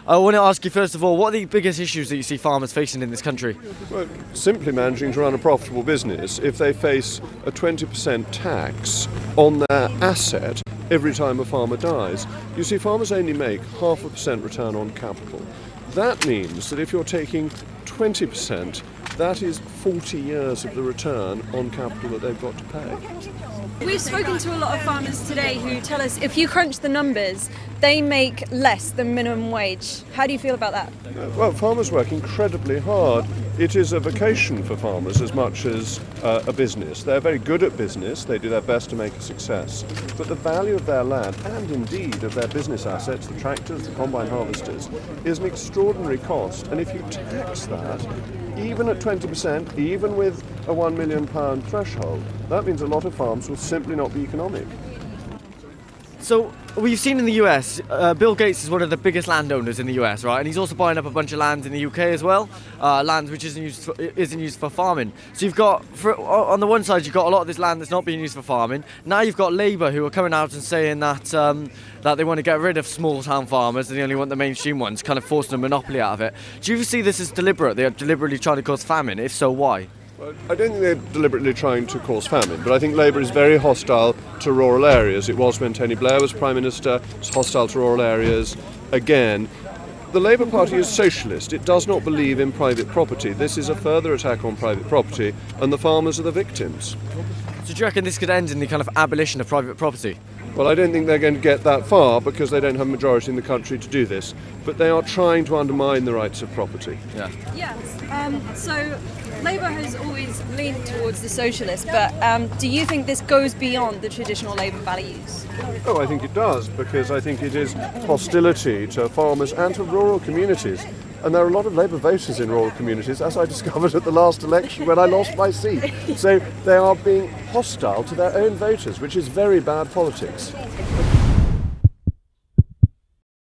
I want to ask you first of all, what are the biggest issues that you see farmers facing in this country? Well, simply managing to run a profitable business. If they face a 20% tax on their asset every time a farmer dies, you see farmers only make 0.5% return on capital. That means that if you're taking 20%, that is 40 years of the return on capital that they've got to pay. We've spoken to a lot of farmers today who tell us if you crunch the numbers, they make less than minimum wage. How do you feel about that? Well, farmers work incredibly hard. It is a vocation for farmers as much as a business. They're very good at business. They do their best to make a success. But the value of their land, and indeed of their business assets, the tractors, the combine harvesters, is an extraordinary cost. And if you tax that, even at 20%, even with a £1 million threshold, that means a lot of farms will simply not be economic. So we've seen in the US, Bill Gates is one of the biggest landowners in the US, right? And he's also buying up a bunch of land in the UK as well, land which isn't used for farming. So you've got, on the one side, you've got a lot of this land that's not being used for farming. Now you've got Labour who are coming out and saying that that they want to get rid of small town farmers and they only want the mainstream ones, kind of forcing a monopoly out of it. Do you see this as deliberate? They are deliberately trying to cause famine. If so, why? I don't think they're deliberately trying to cause famine, but I think Labour is very hostile to rural areas. It was when Tony Blair was Prime Minister. It's hostile to rural areas again. The Labour Party is socialist. It does not believe in private property. This is a further attack on private property, and the farmers are the victims. So do you reckon this could end in the kind of abolition of private property? Well, I don't think they're going to get that far because they don't have a majority in the country to do this, but they are trying to undermine the rights of property. Yeah. Yes. So Labour has always leaned towards the socialist, but do you think this goes beyond the traditional Labour values? Oh, I think it does, because I think it is hostility to farmers and to rural communities. And there are a lot of Labour voters in rural communities, as I discovered at the last election when I lost my seat. So they are being hostile to their own voters, which is very bad politics.